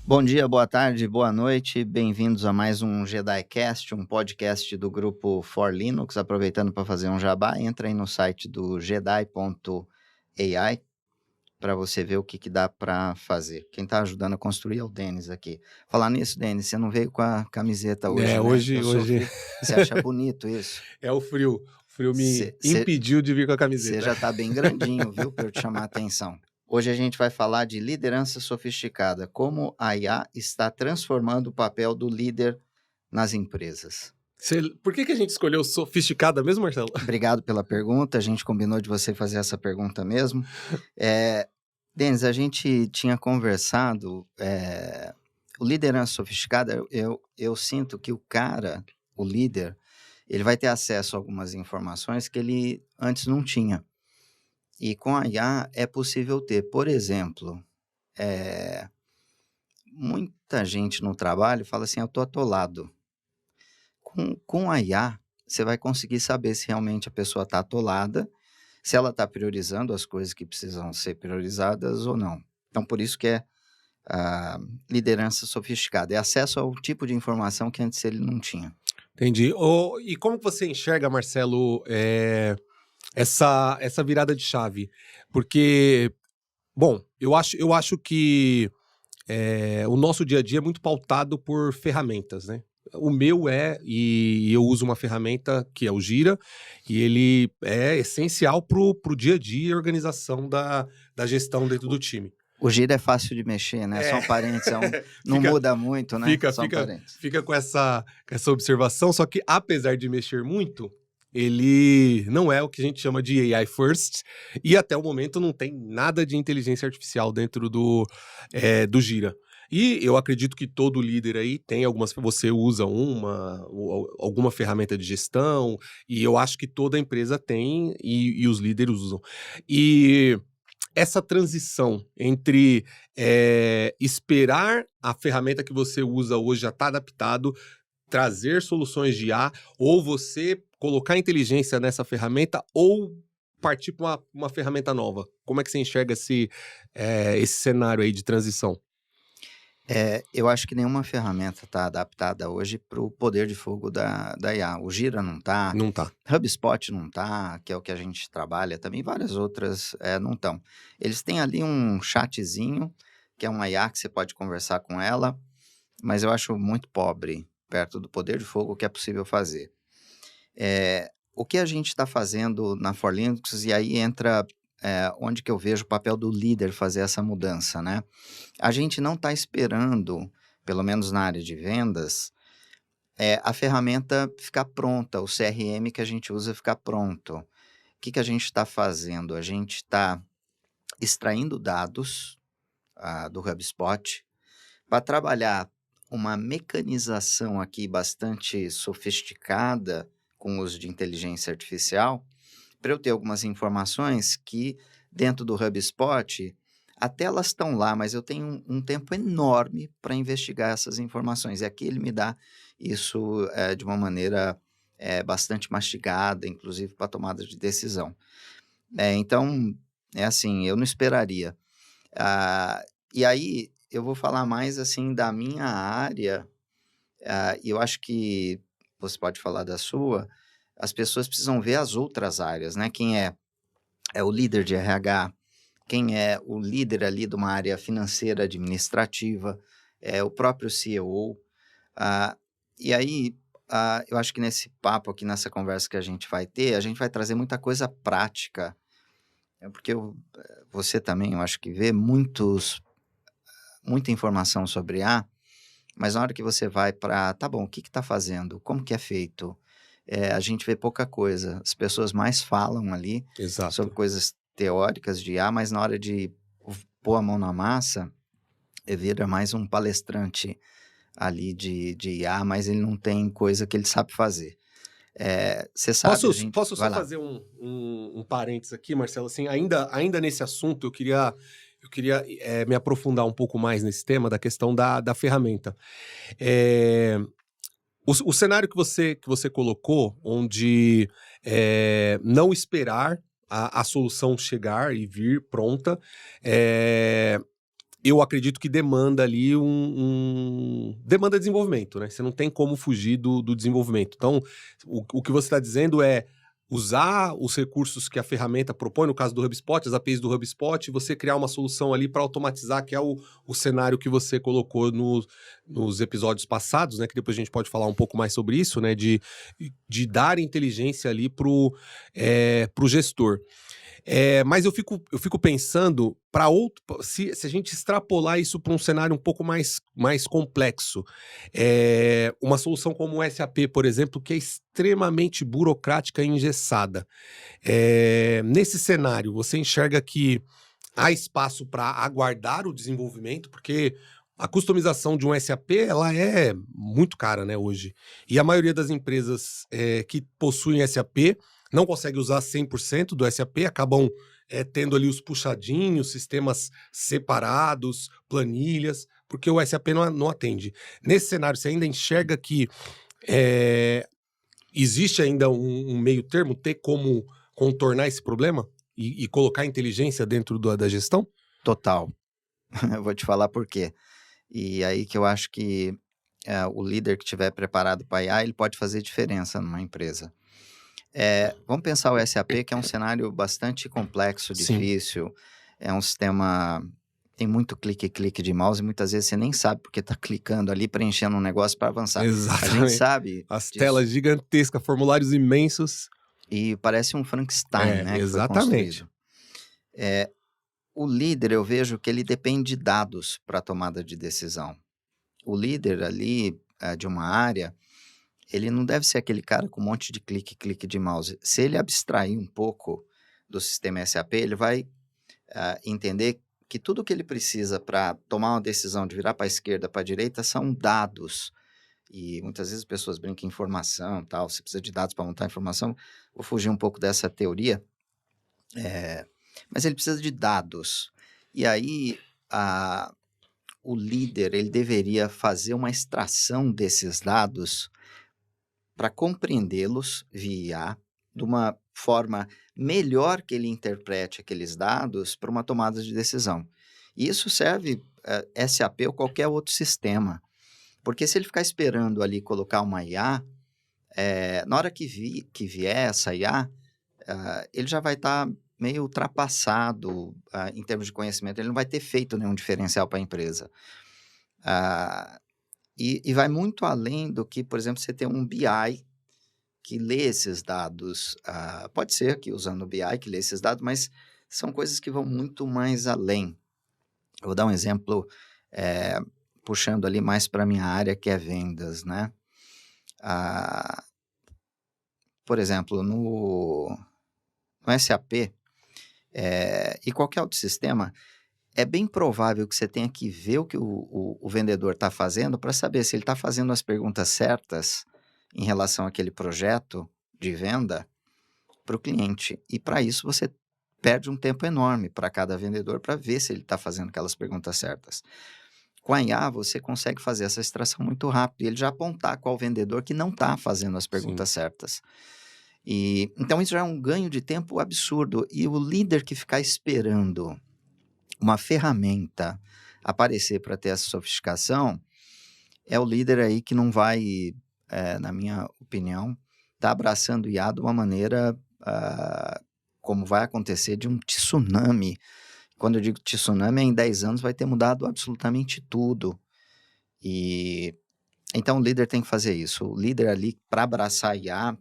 Bom dia, boa tarde, boa noite, bem-vindos a mais um JediCast, um podcast do grupo For Linux. Aproveitando para fazer um jabá, entra aí no site do jedi.ai para você ver o que dá para fazer. Quem está ajudando a construir é o Denis aqui. Falar nisso, Denis, você não veio com a camiseta hoje, É, né? hoje, Eu sou hoje frio. Você acha bonito isso? é o frio. O frio me Você impediu de vir com a camiseta. já está bem grandinho, viu, para eu te chamar a atenção. Hoje a gente vai falar de liderança sofisticada, como a IA está transformando o papel do líder nas empresas. Por que a gente escolheu sofisticada mesmo, Marcelo? Obrigado pela pergunta, a gente combinou de você fazer essa pergunta mesmo. Denis, a gente tinha conversado, o liderança sofisticada, eu sinto que o líder, ele vai ter acesso a algumas informações que ele antes não tinha. E com a IA é possível ter, por exemplo, muita gente no trabalho fala assim, eu estou atolado. Com a IA, você vai conseguir saber se realmente a pessoa está atolada, se ela está priorizando as coisas que precisam ser priorizadas ou não. Então, por isso que é a liderança sofisticada, é acesso ao tipo de informação que antes ele não tinha. Entendi. E como que você enxerga, Marcelo, essa virada de chave? Porque, bom, eu acho que o nosso dia a dia é muito pautado por ferramentas, né? O meu e eu uso uma ferramenta que é o Gira, e ele é essencial pro dia a dia e organização da gestão dentro do time. O Gira é fácil de mexer, né? Só um parênteses, não muda muito, né? Só um parênteses. Fica com essa observação, só que apesar de mexer muito, ele não é o que a gente chama de AI first, e até o momento não tem nada de inteligência artificial dentro do Gira. E eu acredito que todo líder aí tem você usa alguma ferramenta de gestão, e eu acho que toda empresa tem e os líderes usam. E essa transição entre esperar a ferramenta que você usa hoje já está adaptado, trazer soluções de IA, ou você colocar inteligência nessa ferramenta, ou partir para uma ferramenta nova. Como é que você enxerga esse cenário aí de transição? Eu acho que nenhuma ferramenta está adaptada hoje para o poder de fogo da IA. O Gira não está, Não tá. HubSpot não está, que é o que a gente trabalha, também várias outras não estão. Eles têm ali um chatzinho, que é uma IA que você pode conversar com ela, mas eu acho muito pobre perto do poder de fogo que é possível fazer. O que a gente está fazendo na For Linux, e aí entra onde que eu vejo o papel do líder fazer essa mudança, né? A gente não está esperando, pelo menos na área de vendas, a ferramenta ficar pronta, o CRM que a gente usa ficar pronto. O que a gente está fazendo? A gente está extraindo dados do HubSpot para trabalhar uma mecanização aqui bastante sofisticada com o uso de inteligência artificial, para eu ter algumas informações que dentro do HubSpot, até elas estão lá, mas eu tenho um tempo enorme para investigar essas informações. E aqui ele me dá isso de uma maneira bastante mastigada, inclusive para tomada de decisão. Então, é assim, eu não esperaria. E aí, eu vou falar mais assim da minha área, e eu acho que você pode falar da sua, as pessoas precisam ver as outras áreas, né? Quem é o líder de RH, quem é o líder ali de uma área financeira administrativa, o próprio CEO. E aí, eu acho que nesse papo aqui, nessa conversa que a gente vai ter, a gente vai trazer muita coisa prática, porque você também, eu acho que vê muita informação sobre A, mas na hora que você vai para, tá bom, o que está fazendo? Como que é feito? A gente vê pouca coisa. As pessoas mais falam ali sobre Exato. coisas teóricas de IA, mas na hora de pôr a mão na massa, vira mais um palestrante ali de IA, mas ele não tem coisa que ele sabe fazer. Você sabe, a gente... Posso Vai só lá. fazer um parênteses aqui, Marcelo? Assim, ainda nesse assunto, eu queria me aprofundar um pouco mais nesse tema da questão da ferramenta. O cenário que você colocou, onde não esperar a solução chegar e vir pronta, eu acredito que demanda ali demanda desenvolvimento, né? Você não tem como fugir do desenvolvimento. Então, o que você está dizendo é usar os recursos que a ferramenta propõe, no caso do HubSpot, as APIs do HubSpot, e você criar uma solução ali para automatizar, que é o cenário que você colocou nos episódios passados, né? Que depois a gente pode falar um pouco mais sobre isso, né? De dar inteligência ali pro gestor. Mas eu fico pensando para outro. Se a gente extrapolar isso para um cenário um pouco mais complexo, uma solução como o SAP, por exemplo, que é extremamente burocrática e engessada. Nesse cenário, você enxerga que há espaço para aguardar o desenvolvimento, porque a customização de um SAP ela é muito cara, né, hoje. E a maioria das empresas que possuem SAP não consegue usar 100% do SAP, acabam tendo ali os puxadinhos, sistemas separados, planilhas, porque o SAP não atende. Nesse cenário, você ainda enxerga que existe ainda um meio termo, ter como contornar esse problema e colocar inteligência dentro da gestão? Total. Eu vou te falar por quê. E aí que eu acho que o líder que estiver preparado para IA, ele pode fazer diferença numa empresa. Vamos pensar o SAP, que é um cenário bastante complexo, Sim. difícil. É um sistema... Tem muito clique de mouse e muitas vezes você nem sabe porque está clicando ali, preenchendo um negócio para avançar. A gente Exatamente. sabe As disso. telas gigantescas, formulários imensos. E parece um Frankenstein, né, que foi Exatamente. construído. O líder, eu vejo que ele depende de dados para a tomada de decisão. O líder ali, de uma área, ele não deve ser aquele cara com um monte de clique de mouse. Se ele abstrair um pouco do sistema SAP, ele vai entender que tudo que ele precisa para tomar uma decisão de virar para a esquerda, para a direita, são dados. E muitas vezes as pessoas brincam em informação, tal, você precisa de dados para montar informação. Vou fugir um pouco dessa teoria, mas ele precisa de dados. E aí, o líder, ele deveria fazer uma extração desses dados para compreendê-los via IA, de uma forma melhor que ele interprete aqueles dados para uma tomada de decisão. E isso serve SAP ou qualquer outro sistema, porque se ele ficar esperando ali colocar uma IA, na hora que vier essa IA, ele já vai estar meio ultrapassado em termos de conhecimento, ele não vai ter feito nenhum diferencial para a empresa. E vai muito além do que, por exemplo, você ter um BI que lê esses dados. Pode ser que usando o BI que lê esses dados, mas são coisas que vão muito mais além. Eu vou dar um exemplo, puxando ali mais para a minha área, que é vendas, né? Por exemplo, no SAP e qualquer outro sistema, é bem provável que você tenha que ver o que o vendedor está fazendo para saber se ele está fazendo as perguntas certas em relação àquele projeto de venda para o cliente. E para isso você perde um tempo enorme para cada vendedor para ver se ele está fazendo aquelas perguntas certas. Com a IA, você consegue fazer essa extração muito rápido e ele já apontar qual vendedor que não está fazendo as perguntas certas. Então isso já é um ganho de tempo absurdo. E o líder que ficar esperando uma ferramenta aparecer para ter essa sofisticação, é o líder aí que não vai, na minha opinião, tá abraçando o IA de uma maneira como vai acontecer de um tsunami. Quando eu digo tsunami, em 10 anos vai ter mudado absolutamente tudo. Então o líder tem que fazer isso. O líder ali, para abraçar a IA,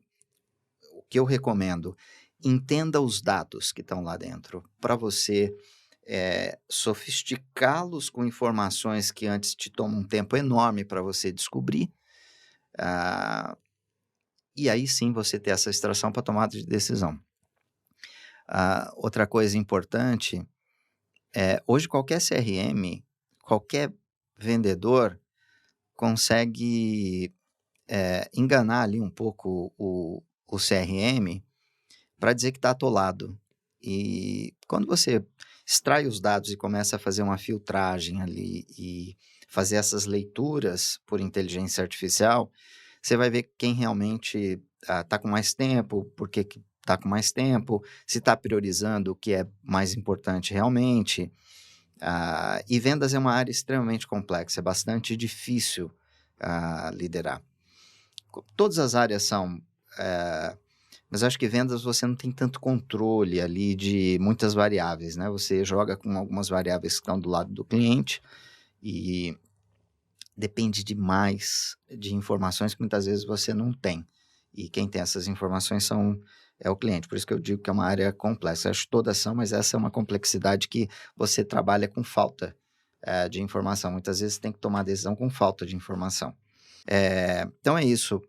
o que eu recomendo, entenda os dados que estão lá dentro, para você sofisticá-los com informações que antes te tomam um tempo enorme para você descobrir, e aí sim você ter essa extração para tomada de decisão. Outra coisa importante, hoje qualquer CRM, qualquer vendedor consegue enganar ali um pouco o CRM para dizer que está atolado. E quando você extrai os dados e começa a fazer uma filtragem ali e fazer essas leituras por inteligência artificial, você vai ver quem realmente está com mais tempo, por que está com mais tempo, se está priorizando o que é mais importante realmente. E vendas é uma área extremamente complexa, é bastante difícil liderar. Todas as áreas são, mas acho que vendas você não tem tanto controle ali de muitas variáveis, né? Você joga com algumas variáveis que estão do lado do cliente e depende demais de informações que muitas vezes você não tem. E quem tem essas informações é o cliente. Por isso que eu digo que é uma área complexa. Acho que todas são, mas essa é uma complexidade que você trabalha com falta de informação. Muitas vezes você tem que tomar decisão com falta de informação. Então é isso.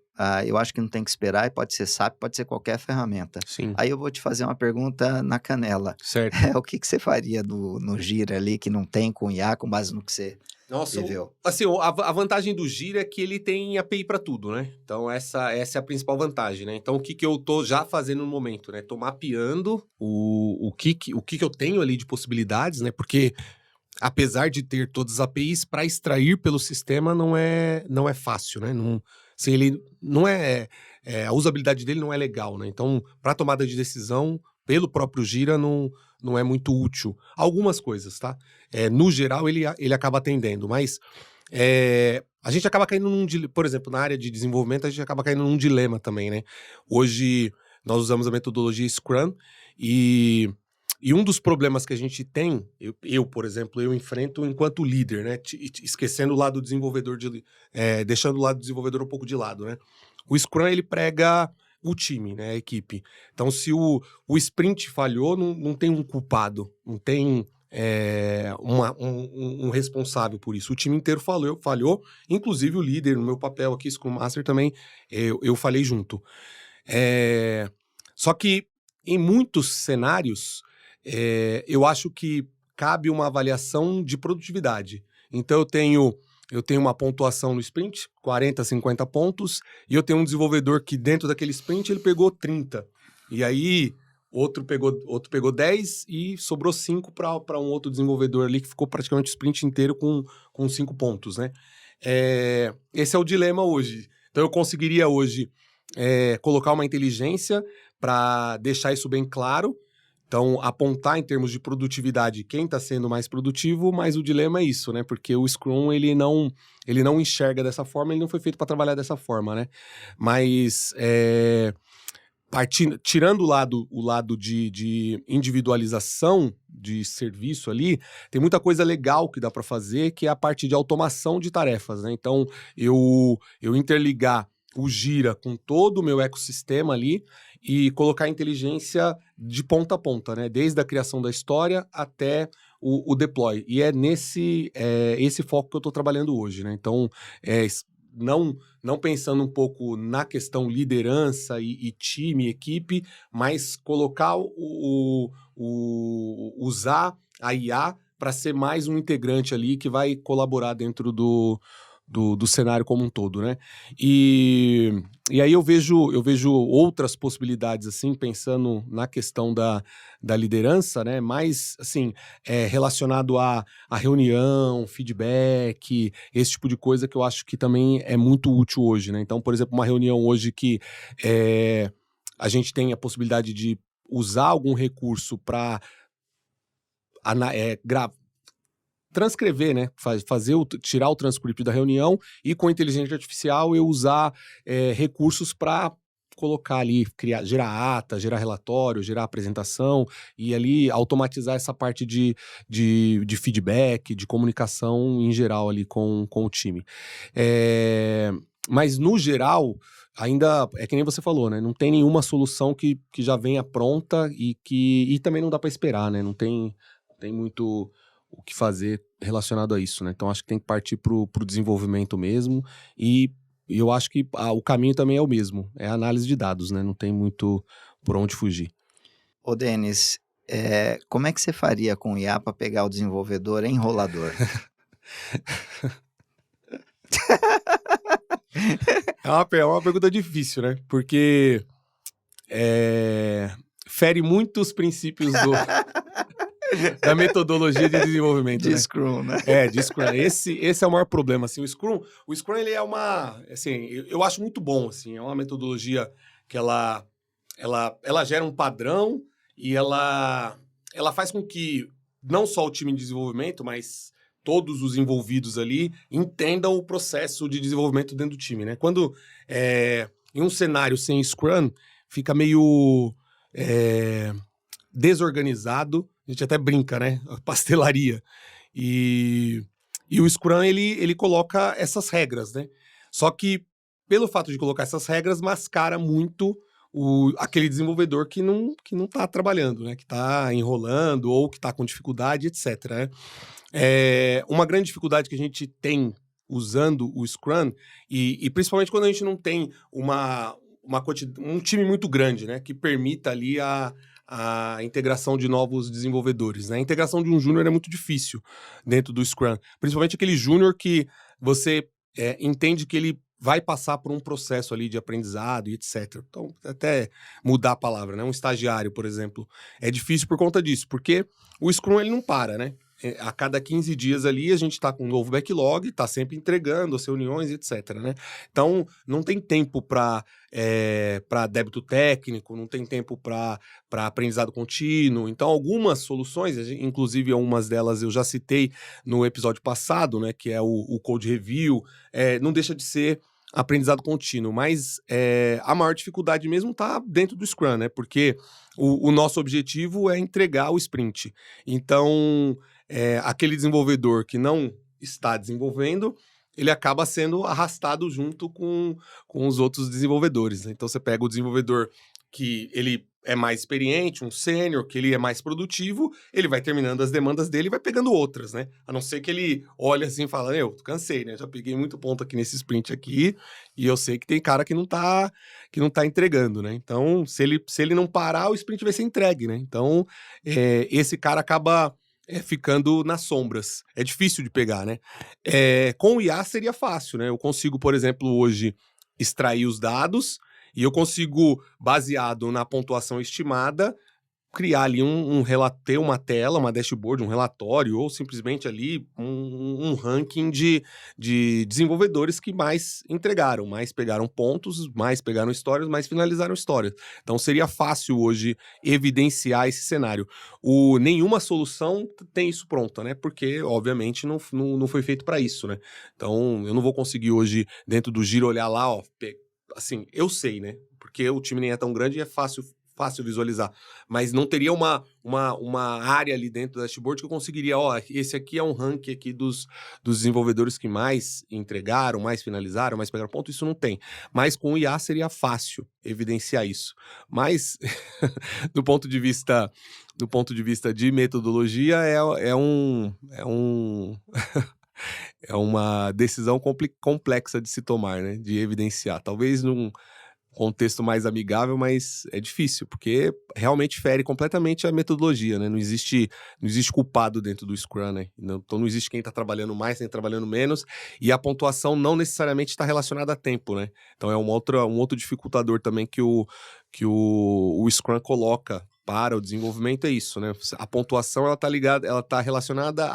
Eu acho que não tem que esperar, e pode ser SAP, pode ser qualquer ferramenta. Sim, Aí eu vou te fazer uma pergunta na canela. certo. O que você faria no Gira ali que não tem com IA, com base no que você Nossa, viveu? assim, a vantagem do Gira é que ele tem API para tudo, né? Então, essa é a principal vantagem, né? Então, o que eu tô já fazendo no momento, né? Tô mapeando o que eu tenho ali de possibilidades, né? Porque, apesar de ter todas as APIs, para extrair pelo sistema não é fácil, né? Não, assim, ele não a usabilidade dele não é legal, né? Então, para tomada de decisão, pelo próprio Gira, não é muito útil. Algumas coisas, tá? No geral, ele acaba atendendo, mas a gente acaba caindo por exemplo, na área de desenvolvimento, a gente acaba caindo num dilema também, né? Hoje, nós usamos a metodologia Scrum e um dos problemas que a gente tem, por exemplo, eu enfrento enquanto líder, né? Esquecendo o lado do desenvolvedor, deixando o lado do desenvolvedor um pouco de lado, né? O Scrum, ele prega o time, né? A equipe. Então, se o sprint falhou, não tem um culpado, não tem um responsável por isso. O time inteiro falhou, inclusive o líder, no meu papel aqui, Scrum Master também, eu falhei junto. Só que em muitos cenários, eu acho que cabe uma avaliação de produtividade. Então, eu tenho uma pontuação no sprint, 40, 50 pontos, e eu tenho um desenvolvedor que dentro daquele sprint ele pegou 30. E aí, outro pegou 10 e sobrou 5 para um outro desenvolvedor ali que ficou praticamente o sprint inteiro com 5 pontos, né? Esse é o dilema hoje. Então, eu conseguiria hoje colocar uma inteligência para deixar isso bem claro. Então, apontar em termos de produtividade quem está sendo mais produtivo, mas o dilema é isso, né? Porque o Scrum, ele não enxerga dessa forma, ele não foi feito para trabalhar dessa forma, né? Mas, tirando o lado de individualização de serviço ali, tem muita coisa legal que dá para fazer, que é a parte de automação de tarefas, né? Então, eu interligar o Gira com todo o meu ecossistema ali e colocar a inteligência de ponta a ponta, né? Desde a criação da história até o deploy. E é esse foco que eu estou trabalhando hoje, né? Então, não pensando um pouco na questão liderança e time, equipe, mas colocar usar a IA para ser mais um integrante ali que vai colaborar dentro do cenário como um todo, né? E aí eu vejo outras possibilidades, assim, pensando na questão da liderança, né? Mais, assim, relacionado a reunião, feedback, esse tipo de coisa que eu acho que também é muito útil hoje, né? Então, por exemplo, uma reunião hoje que a gente tem a possibilidade de usar algum recurso para transcrever, né? Tirar o transcript da reunião e com a inteligência artificial eu usar recursos para colocar ali, gerar ata, gerar relatório, gerar apresentação e ali automatizar essa parte de feedback, de comunicação em geral ali com o time. Mas no geral, ainda é que nem você falou, né? Não tem nenhuma solução que já venha pronta e também não dá para esperar, né? Não tem muito o que fazer relacionado a isso, né? Então acho que tem que partir pro desenvolvimento mesmo e eu acho que o caminho também é o mesmo, é a análise de dados, né? Não tem muito por onde fugir. Ô, Denis, como é que você faria com o IA para pegar o desenvolvedor enrolador? É uma pergunta difícil, né? Porque fere muitos princípios da metodologia de desenvolvimento, De né? Scrum, né? De Scrum. Esse é o maior problema, assim. O Scrum ele é assim, eu acho muito bom, assim. É uma metodologia que ela gera um padrão e ela faz com que não só o time de desenvolvimento, mas todos os envolvidos ali entendam o processo de desenvolvimento dentro do time, né? Quando em um cenário sem Scrum, fica meio desorganizado, a gente até brinca, né? A pastelaria. E o Scrum, ele coloca essas regras, né? Só que, pelo fato de colocar essas regras, mascara muito aquele desenvolvedor que não tá trabalhando, né? Que tá enrolando ou que tá com dificuldade, etc. Né? Uma grande dificuldade que a gente tem usando o Scrum, e principalmente quando a gente não tem um time muito grande, né? Que permita ali a integração de novos desenvolvedores, né? A integração de um júnior é muito difícil dentro do Scrum. Principalmente aquele júnior que você entende que ele vai passar por um processo ali de aprendizado e etc. Então, até mudar a palavra, né? Um estagiário, por exemplo. É difícil por conta disso, porque o Scrum ele não para, né? A cada 15 dias ali a gente está com um novo backlog, está sempre entregando as reuniões, etc. Né? Então, não tem tempo para débito técnico, não tem tempo para aprendizado contínuo. Então, algumas soluções, inclusive algumas delas eu já citei no episódio passado, né, que é o Code Review, não deixa de ser aprendizado contínuo, mas a maior dificuldade mesmo está dentro do Scrum, né? Porque o nosso objetivo é entregar o sprint. Então, aquele desenvolvedor que não está desenvolvendo, ele acaba sendo arrastado junto com os outros desenvolvedores, né? Então, você pega o desenvolvedor que ele é mais experiente, um sênior, que ele é mais produtivo, ele vai terminando as demandas dele e vai pegando outras, né? A não ser que ele olhe assim e fala, cansei, né? Já peguei muito ponto aqui nesse sprint aqui e eu sei que tem cara que não tá entregando, né? Então, se ele não parar, o sprint vai ser entregue, né? Então, esse cara acaba ficando nas sombras. É difícil de pegar, né? Com o IA seria fácil, né? Eu consigo, por exemplo, hoje extrair os dados e eu consigo, baseado na pontuação estimada, criar ali ter uma tela, uma dashboard, um relatório, ou simplesmente ali um ranking de desenvolvedores que mais entregaram, mais pegaram pontos, mais pegaram histórias, mais finalizaram histórias. Então seria fácil hoje evidenciar esse cenário. Nenhuma solução tem isso pronta, né? Porque, obviamente, não foi feito para isso, né? Então eu não vou conseguir hoje, dentro do Giro, olhar lá, assim, eu sei, né? Porque o time nem é tão grande e é fácil visualizar, mas não teria uma área ali dentro do dashboard que eu conseguiria, esse aqui é um ranking aqui dos desenvolvedores que mais entregaram, mais finalizaram, mais pegaram ponto, isso não tem. Mas com o IA seria fácil evidenciar isso. Mas, do ponto de vista de metodologia, é uma decisão complexa de se tomar, né? De evidenciar. Talvez num contexto mais amigável, mas é difícil, porque realmente fere completamente a metodologia, né? Não existe culpado dentro do Scrum, né? Então não existe quem está trabalhando mais, quem está trabalhando menos, e a pontuação não necessariamente está relacionada a tempo, né? Então é um outro dificultador também que o Scrum coloca para o desenvolvimento, é isso, né? A pontuação ela tá relacionada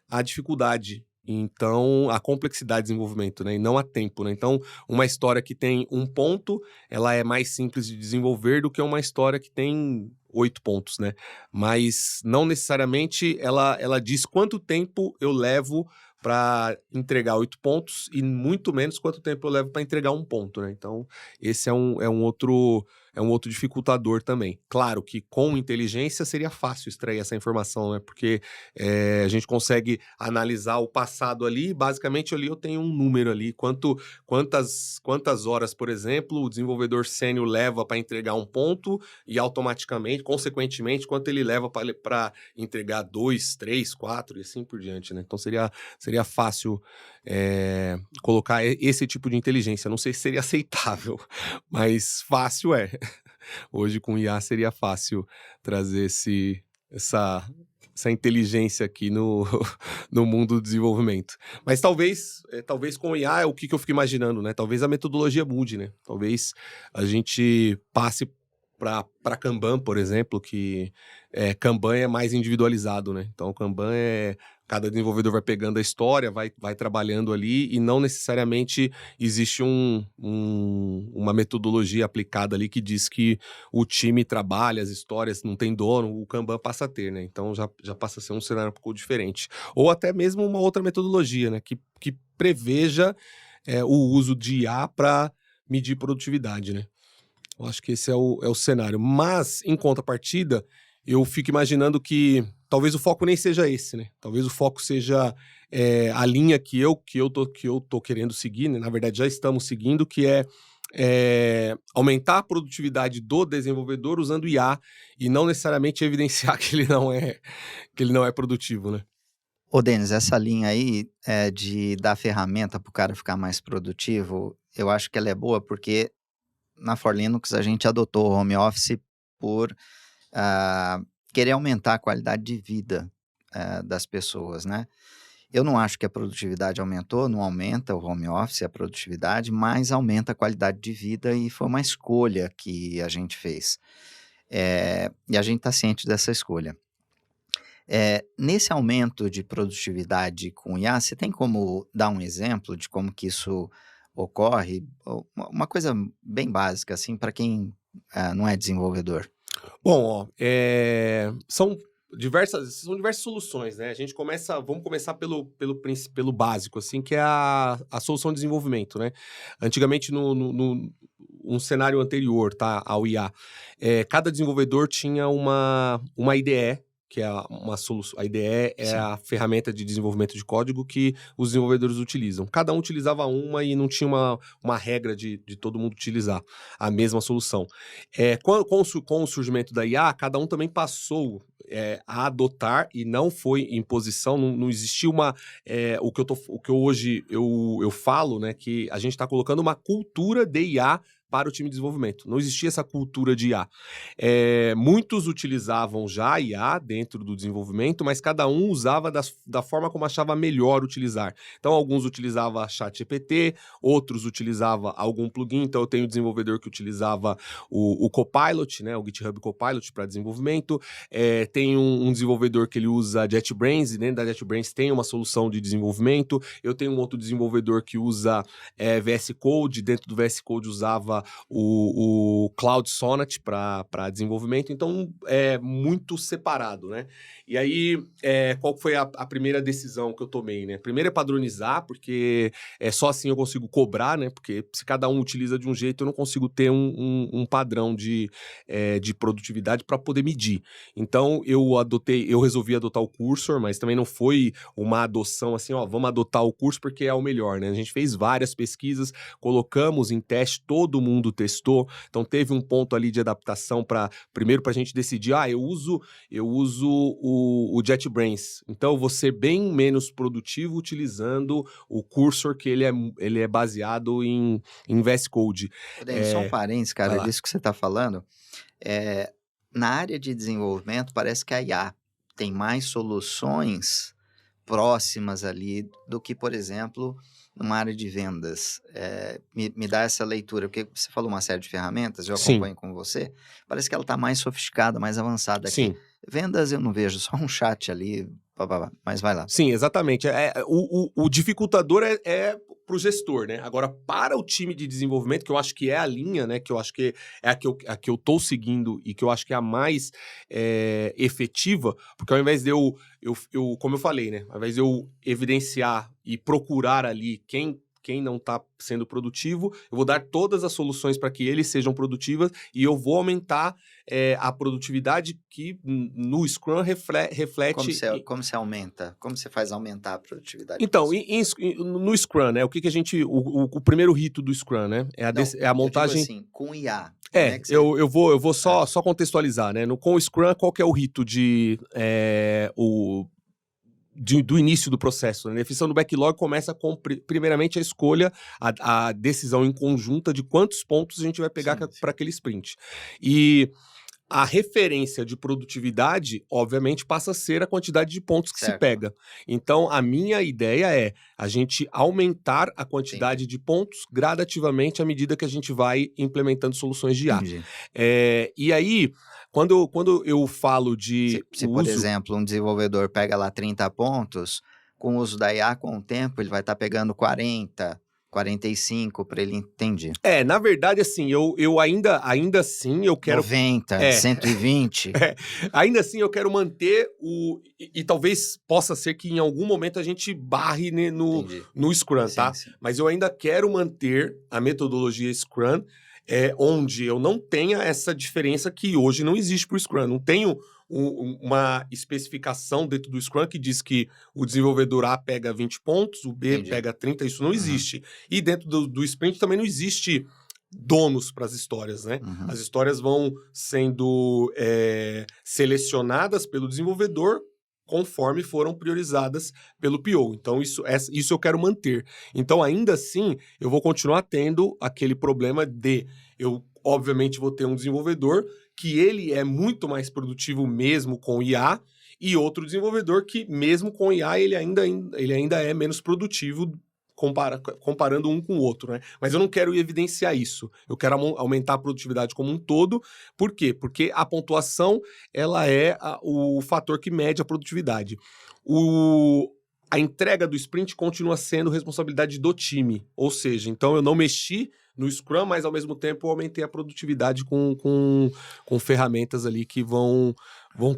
à dificuldade. Então, a complexidade de desenvolvimento, né? E não a tempo, né? Então, uma história que tem 1 ponto, ela é mais simples de desenvolver do que uma história que tem 8 pontos, né? Mas não necessariamente ela diz quanto tempo eu levo para entregar 8 pontos e muito menos quanto tempo eu levo para entregar 1 ponto, né? Então, esse é um outro dificultador também. Claro que com inteligência seria fácil extrair essa informação, né? Porque a gente consegue analisar o passado ali e basicamente ali eu tenho um número ali, quantas horas, por exemplo, o desenvolvedor sênior leva para entregar 1 ponto e automaticamente, consequentemente, quanto ele leva para entregar 2, 3, 4 e assim por diante, né? Então seria fácil colocar esse tipo de inteligência. Não sei se seria aceitável, mas fácil é. Hoje com IA seria fácil trazer essa inteligência aqui no mundo do desenvolvimento. Mas talvez com o IA é o que eu fico imaginando, né? Talvez a metodologia mude, né? Talvez a gente passe para Kanban, por exemplo, que Kanban é mais individualizado, né? Então, Kanban cada desenvolvedor vai pegando a história, vai trabalhando ali e não necessariamente existe uma metodologia aplicada ali que diz que o time trabalha as histórias, não tem dono, o Kanban passa a ter, né? Então já passa a ser um cenário um pouco diferente. Ou até mesmo uma outra metodologia, né? Que preveja o uso de IA para medir produtividade, né? Eu acho que esse é o cenário. Mas, em contrapartida, eu fico imaginando que talvez o foco nem seja esse, né? Talvez o foco seja a linha que eu tô querendo seguir, né? Na verdade, já estamos seguindo, que é aumentar a produtividade do desenvolvedor usando IA e não necessariamente evidenciar que ele não é produtivo, né? Ô, Denis, essa linha aí de dar ferramenta para o cara ficar mais produtivo, eu acho que ela é boa porque na For Linux a gente adotou o home office por querer aumentar a qualidade de vida das pessoas, né? Eu não acho que a produtividade aumentou, não aumenta o home office, a produtividade, mas aumenta a qualidade de vida e foi uma escolha que a gente fez. E a gente está ciente dessa escolha. Nesse aumento de produtividade com IA, você tem como dar um exemplo de como que isso ocorre? Uma coisa bem básica, assim, para quem não é desenvolvedor. Bom, ó, são diversas soluções, né? Vamos começar pelo básico, assim, que é a solução de desenvolvimento, né? Antigamente, um cenário anterior, tá, ao IA, cada desenvolvedor tinha uma IDE, que é uma solução. A IDE é Sim. a ferramenta de desenvolvimento de código que os desenvolvedores utilizam. Cada um utilizava uma e não tinha uma regra de todo mundo utilizar a mesma solução. Com o surgimento da IA, cada um também passou a adotar e não foi imposição, não existiu o que hoje eu falo, né, que a gente está colocando uma cultura de IA para o time de desenvolvimento. Não existia essa cultura de IA. Muitos utilizavam já IA dentro do desenvolvimento, mas cada um usava da forma como achava melhor utilizar. Então, alguns utilizavam ChatGPT, outros utilizavam algum plugin. Então, eu tenho um desenvolvedor que utilizava o Copilot, né, o GitHub Copilot para desenvolvimento. Tem um desenvolvedor que ele usa JetBrains, e dentro da JetBrains tem uma solução de desenvolvimento. Eu tenho um outro desenvolvedor que usa VS Code, dentro do VS Code usava o Cloud Sonnet para desenvolvimento, então é muito separado, né? E aí, qual foi a primeira decisão que eu tomei, né? Primeiro é padronizar, porque só assim eu consigo cobrar, né? Porque se cada um utiliza de um jeito, eu não consigo ter um padrão de produtividade para poder medir. Então, eu resolvi adotar o Cursor, mas também não foi uma adoção assim, ó, vamos adotar o curso porque é o melhor, né? A gente fez várias pesquisas, colocamos em teste, todo mundo testou, então teve um ponto ali de adaptação primeiro para a gente decidir, eu uso o JetBrains, então eu vou ser bem menos produtivo utilizando o Cursor, que ele é baseado em VS Code. Só um parênteses, cara, vai lá. disso que você está falando. Na área de desenvolvimento, parece que a IA tem mais soluções próximas ali do que, por exemplo, numa área de vendas. Me dá essa leitura, porque você falou uma série de ferramentas, eu Sim. acompanho com você, parece que ela está mais sofisticada, mais avançada aqui. Sim. Vendas eu não vejo, só um chat ali, mas vai lá. Sim, exatamente. O dificultador é para o gestor, né? Agora, para o time de desenvolvimento, que eu acho que é a linha, né? Que eu acho que é a que eu tô seguindo e que eu acho que é a mais efetiva, porque ao invés de eu, como eu falei, né? Ao invés de eu evidenciar e procurar ali quem não está sendo produtivo, eu vou dar todas as soluções para que eles sejam produtivas e eu vou aumentar a produtividade que no Scrum reflete... Como você aumenta? Como você faz aumentar a produtividade? Então, no Scrum, né? O que a gente... O primeiro rito do Scrum, né? É a montagem... Eu digo assim, com IA. Eu vou só contextualizar, né? Com o Scrum, qual que é o rito do início do processo, né? A definição do backlog começa com, primeiramente, a escolha, a decisão em conjunta de quantos pontos a gente vai pegar para aquele sprint. E a referência de produtividade, obviamente, passa a ser a quantidade de pontos que se Certo. pega. Então, a minha ideia é a gente aumentar a Entendi. quantidade de pontos gradativamente à medida que a gente vai implementando soluções de IA. Entendi. E aí, quando eu falo de Se, o por uso... exemplo, um desenvolvedor pega lá 30 pontos, com o uso da IA, com o tempo, ele vai estar pegando 40, 45 para ele entender. Na verdade, assim, eu ainda assim eu quero... 90, 120. Ainda assim eu quero manter e talvez possa ser que em algum momento a gente barre Entendi. no Scrum, tá? Sim. Mas eu ainda quero manter a metodologia Scrum, onde eu não tenha essa diferença que hoje não existe para o Scrum. Não tenho uma especificação dentro do Scrum que diz que o desenvolvedor A pega 20 pontos, o B Entendi. pega 30, isso não Uhum. existe. E dentro do Sprint também não existe donos para as histórias, né? Uhum. As histórias vão sendo selecionadas pelo desenvolvedor conforme foram priorizadas pelo PO. Então, isso eu quero manter. Então, ainda assim, eu vou continuar tendo aquele problema de... Eu, obviamente, vou ter um desenvolvedor que ele é muito mais produtivo mesmo com IA e outro desenvolvedor que, mesmo com IA, ele ainda é menos produtivo comparando um com o outro, né? Mas eu não quero evidenciar isso. Eu quero aumentar a produtividade como um todo. Por quê? Porque a pontuação, ela é o fator que mede a produtividade. A entrega do sprint continua sendo responsabilidade do time. Ou seja, então eu não mexi no Scrum, mas ao mesmo tempo eu aumentei a produtividade com ferramentas ali que vão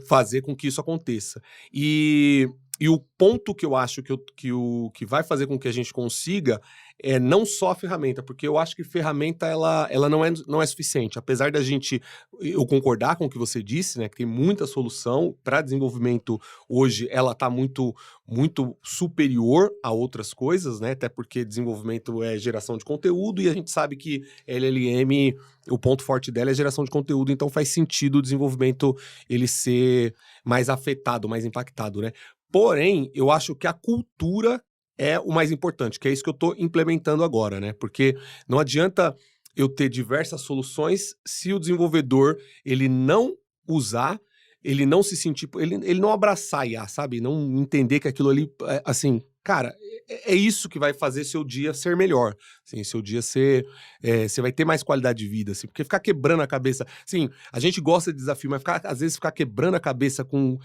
fazer com que isso aconteça. E o ponto que eu acho que vai fazer com que a gente consiga é não só a ferramenta, porque eu acho que ferramenta ela não é suficiente. Apesar da gente, eu concordar com o que você disse, né, que tem muita solução para desenvolvimento hoje, ela está muito, muito superior a outras coisas, né, até porque desenvolvimento é geração de conteúdo e a gente sabe que LLM, o ponto forte dela é geração de conteúdo, então faz sentido o desenvolvimento ele ser mais afetado, mais impactado, né? Porém, eu acho que a cultura é o mais importante, que é isso que eu estou implementando agora, né? Porque não adianta eu ter diversas soluções se o desenvolvedor ele não usar, ele não se sentir, ele não abraçar a IA, sabe? Não entender que aquilo ali, assim, cara, é isso que vai fazer seu dia ser melhor. Assim, seu dia ser... você vai ter mais qualidade de vida, assim, porque ficar quebrando a cabeça... Assim, a gente gosta de desafio, mas às vezes ficar quebrando a cabeça com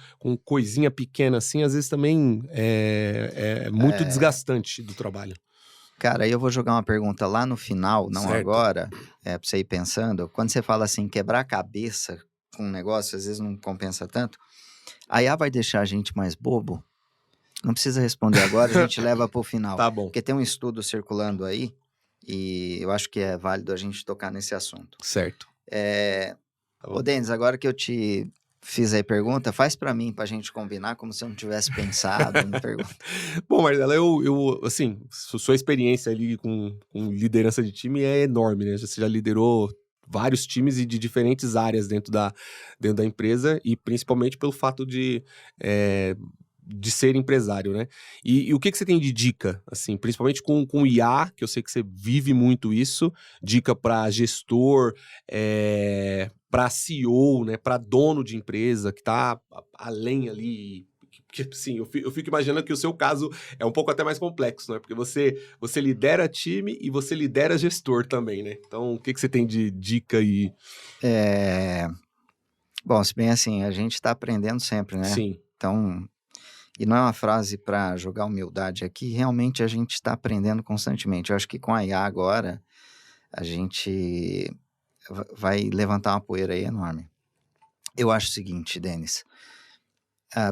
coisinha pequena, assim, às vezes também é muito desgastante do trabalho. Cara, aí eu vou jogar uma pergunta lá no final, não Certo. agora, pra você ir pensando. Quando você fala assim, quebrar a cabeça com um negócio, às vezes não compensa tanto. A IA vai deixar a gente mais bobo? Não precisa responder agora, a gente leva pro final. Tá bom. Porque tem um estudo circulando aí, e eu acho que é válido a gente tocar nesse assunto. Certo. Tá bom. Ô, Denis, agora que eu te fiz aí pergunta, faz pra mim, pra gente combinar, como se eu não tivesse pensado na pergunta. Bom, Marcelo, eu assim, sua experiência ali com liderança de time é enorme, né? Você já liderou vários times e de diferentes áreas dentro da empresa e principalmente pelo fato de ser empresário, né? E o que você tem de dica, assim, principalmente com IA, que eu sei que você vive muito isso, dica para gestor, para CEO, né? Para dono de empresa que tá além ali... Porque, assim, eu fico imaginando que o seu caso é um pouco até mais complexo, né? Porque você lidera time e você lidera gestor também, né? Então, o que você tem de dica aí? Bom, se bem assim, a gente tá aprendendo sempre, né? Sim. Então, e não é uma frase para jogar humildade aqui, realmente a gente está aprendendo constantemente. Eu acho que com a IA agora, a gente vai levantar uma poeira aí enorme. Eu acho o seguinte, Denis.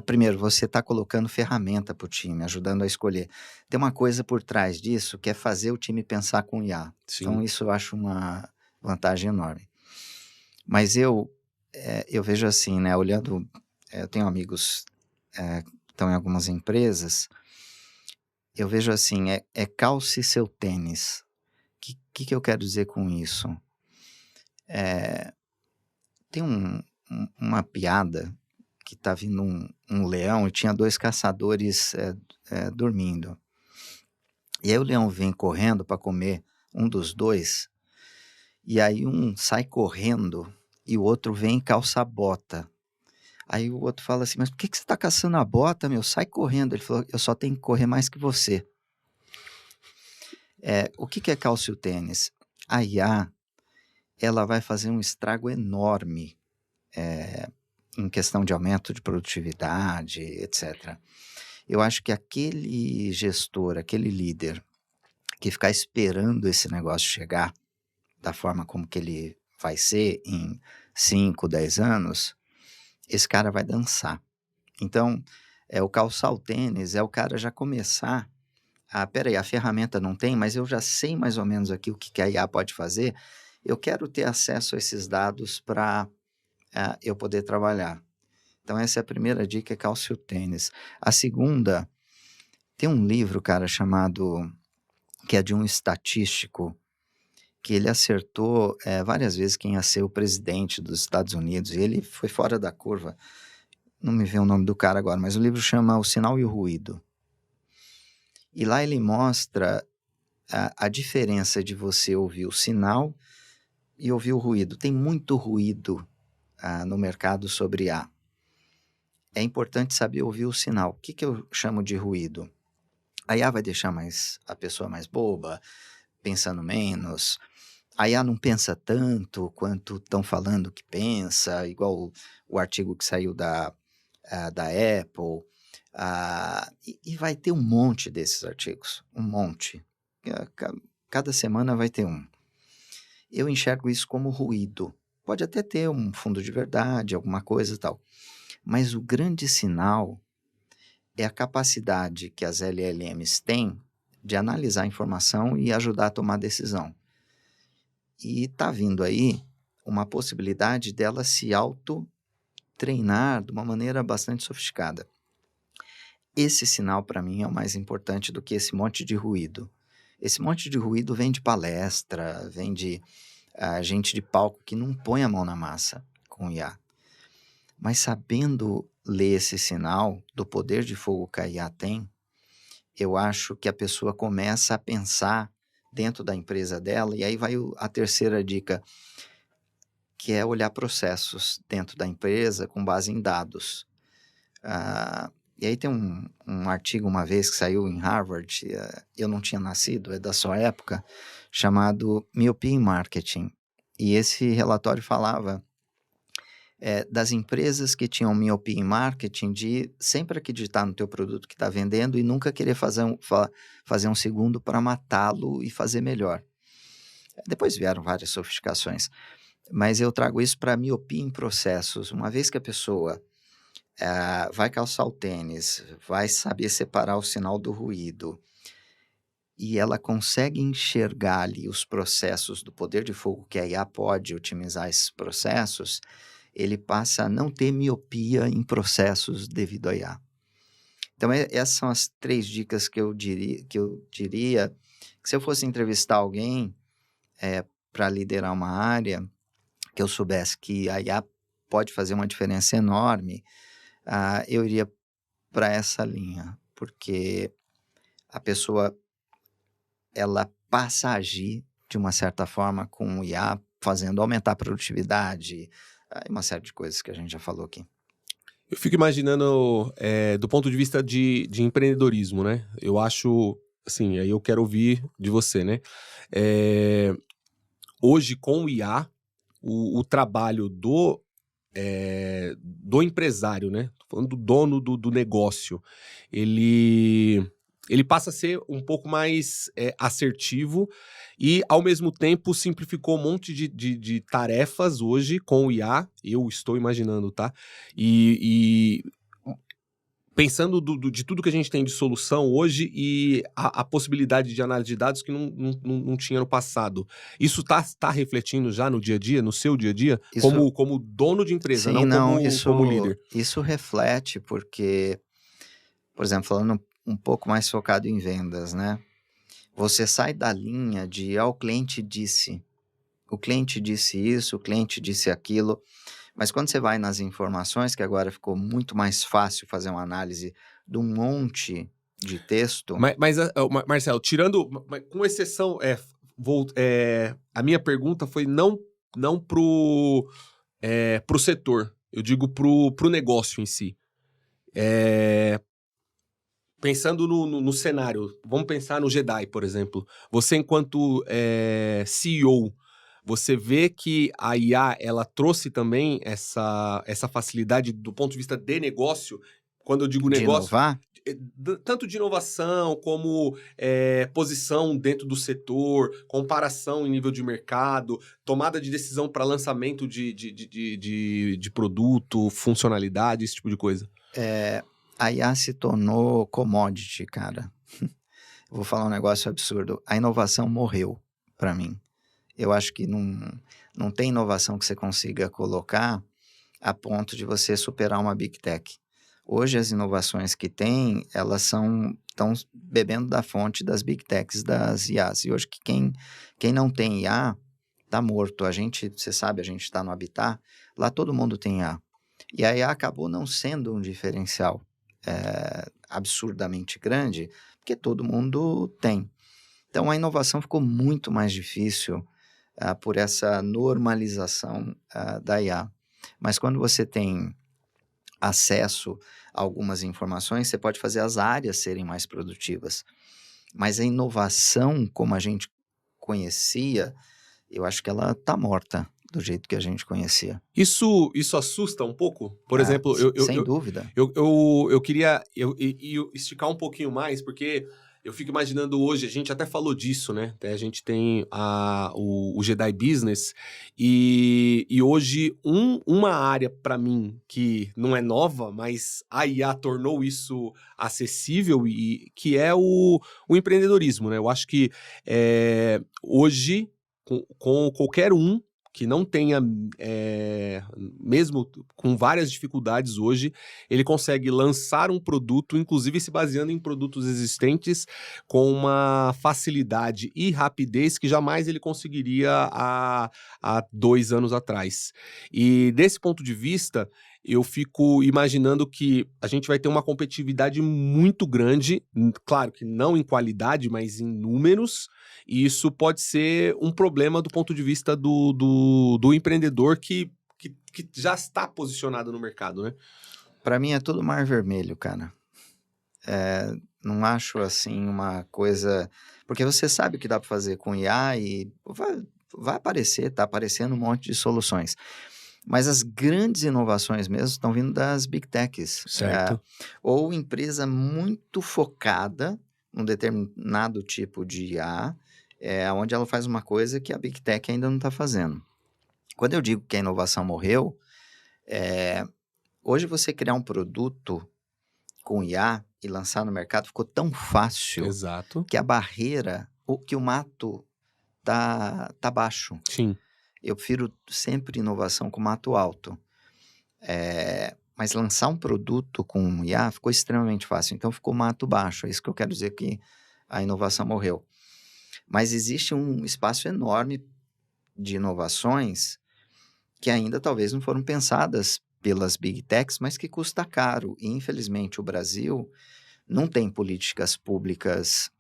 Primeiro, você está colocando ferramenta para o time, ajudando a escolher. Tem uma coisa por trás disso, que é fazer o time pensar com IA. Sim. Então, isso eu acho uma vantagem enorme. Mas eu vejo assim, né? Olhando, eu tenho amigos que estão em algumas empresas, eu vejo assim, calce seu tênis. O que eu quero dizer com isso? Tem uma piada que tá vindo um leão e tinha dois caçadores dormindo. E aí o leão vem correndo para comer um dos dois, e aí um sai correndo e o outro vem e calça a bota. Aí o outro fala assim, mas por que você tá caçando a bota, meu? Sai correndo. Ele falou, eu só tenho que correr mais que você. O que é calça o tênis? A IA, ela vai fazer um estrago enorme em questão de aumento de produtividade, etc. Eu acho que aquele gestor, aquele líder que ficar esperando esse negócio chegar da forma como que ele vai ser em 5, 10 anos, esse cara vai dançar. Então, o calçar o tênis é o cara já começar peraí, a ferramenta não tem, mas eu já sei mais ou menos aqui o que que a IA pode fazer, eu quero ter acesso a esses dados para eu poder trabalhar. Então essa é a primeira dica, é calce o tênis. A segunda, tem um livro, cara, chamado, que é de um estatístico, que ele acertou várias vezes quem ia ser o presidente dos Estados Unidos, e ele foi fora da curva. Não me vê o nome do cara agora, mas o livro chama O Sinal e o Ruído. E lá ele mostra a diferença de você ouvir o sinal e ouvir o ruído. Tem muito ruído no mercado sobre IA. É importante saber ouvir o sinal. O que eu chamo de ruído? A IA vai deixar a pessoa mais boba, pensando menos. A IA não pensa tanto quanto estão falando que pensa, igual o artigo que saiu da Apple. E vai ter um monte desses artigos, um monte. Cada semana vai ter um. Eu enxergo isso como ruído. Pode até ter um fundo de verdade, alguma coisa e tal. Mas o grande sinal é a capacidade que as LLMs têm de analisar a informação e ajudar a tomar decisão. E está vindo aí uma possibilidade dela se auto-treinar de uma maneira bastante sofisticada. Esse sinal, para mim, é o mais importante do que esse monte de ruído. Esse monte de ruído vem de palestra, vem de gente de palco que não põe a mão na massa com IA. Mas sabendo ler esse sinal do poder de fogo que a IA tem, eu acho que a pessoa começa a pensar dentro da empresa dela, e aí vai a terceira dica, que é olhar processos dentro da empresa com base em dados. E aí tem um artigo uma vez que saiu em Harvard, eu não tinha nascido, é da sua época, chamado Miopia em Marketing. E esse relatório falava das empresas que tinham miopia em marketing de sempre acreditar no teu produto que está vendendo e nunca querer fazer um segundo para matá-lo e fazer melhor. Depois vieram várias sofisticações, mas eu trago isso para miopia em processos. Uma vez que a pessoa vai calçar o tênis, vai saber separar o sinal do ruído, e ela consegue enxergar ali os processos do poder de fogo que a IA pode otimizar esses processos, ele passa a não ter miopia em processos devido à IA. Então, essas são as 3 dicas que eu diria que se eu fosse entrevistar alguém para liderar uma área, que eu soubesse que a IA pode fazer uma diferença enorme, eu iria para essa linha, porque a pessoa ela passa a agir de uma certa forma com o IA, fazendo aumentar a produtividade, uma série de coisas que a gente já falou aqui. Eu fico imaginando do ponto de vista de empreendedorismo, né? Eu acho, assim, aí eu quero ouvir de você, né? Hoje, com o IA, o trabalho do empresário, né? Tô falando do dono do negócio, ele passa a ser um pouco mais assertivo e, ao mesmo tempo, simplificou um monte de tarefas hoje com o IA. Eu estou imaginando, tá? E pensando de tudo que a gente tem de solução hoje e a possibilidade de análise de dados que não tinha no passado. Isso tá refletindo já no dia a dia, no seu dia a dia, como dono de empresa, sim, não como líder? Isso reflete porque, por exemplo, falando um pouco mais focado em vendas, né? Você sai da linha de o cliente disse isso, o cliente disse aquilo, mas quando você vai nas informações, que agora ficou muito mais fácil fazer uma análise de um monte de texto... Mas Marcelo, tirando, com exceção, a minha pergunta foi não pro para o setor, eu digo para o negócio em si. Pensando no cenário, vamos pensar no Jedi, por exemplo. Você, enquanto CEO, você vê que a IA ela trouxe também essa facilidade do ponto de vista de negócio. Quando eu digo De negócio, inovar? tanto de inovação como posição dentro do setor, comparação em nível de mercado, tomada de decisão para lançamento de produto, funcionalidade, esse tipo de coisa. A IA se tornou commodity, cara. Vou falar um negócio absurdo. A inovação morreu, para mim. Eu acho que não tem inovação que você consiga colocar a ponto de você superar uma Big Tech. Hoje, as inovações que tem, elas estão bebendo da fonte das Big Techs, das IAs. E hoje, quem não tem IA, tá morto. Você sabe, a gente está no Habitat, lá todo mundo tem IA. E a IA acabou não sendo um diferencial absurdamente grande, porque todo mundo tem. Então, a inovação ficou muito mais difícil por essa normalização da IA. Mas quando você tem acesso a algumas informações, você pode fazer as áreas serem mais produtivas. Mas a inovação, como a gente conhecia, eu acho que ela está morta do jeito que a gente conhecia. Isso assusta um pouco? Por exemplo, sem dúvida. eu queria esticar um pouquinho mais, porque eu fico imaginando hoje, a gente até falou disso, né? A gente tem o Jedi Business, e hoje uma área para mim que não é nova, mas a IA tornou isso acessível, e que é o empreendedorismo, né? Eu acho que hoje, com qualquer um que não tenha, mesmo com várias dificuldades hoje, ele consegue lançar um produto, inclusive se baseando em produtos existentes, com uma facilidade e rapidez que jamais ele conseguiria há 2 anos atrás. E desse ponto de vista, eu fico imaginando que a gente vai ter uma competitividade muito grande, claro que não em qualidade, mas em números, e isso pode ser um problema do ponto de vista do empreendedor que já está posicionado no mercado, né? Para mim é tudo mar vermelho, cara. Não acho assim uma coisa... Porque você sabe o que dá para fazer com IA e vai aparecer, tá aparecendo um monte de soluções. Mas as grandes inovações mesmo estão vindo das Big Techs. Certo. Ou empresa muito focada num determinado tipo de IA, onde ela faz uma coisa que a Big Tech ainda não está fazendo. Quando eu digo que a inovação morreu, hoje você criar um produto com IA e lançar no mercado ficou tão fácil. Exato. Que a barreira, que o mato tá baixo. Sim. Eu prefiro sempre inovação com mato alto. Mas lançar um produto com IA ficou extremamente fácil. Então ficou mato baixo. É isso que eu quero dizer que a inovação morreu. Mas existe um espaço enorme de inovações que ainda talvez não foram pensadas pelas Big Techs, mas que custa caro. E, infelizmente, o Brasil não tem políticas públicas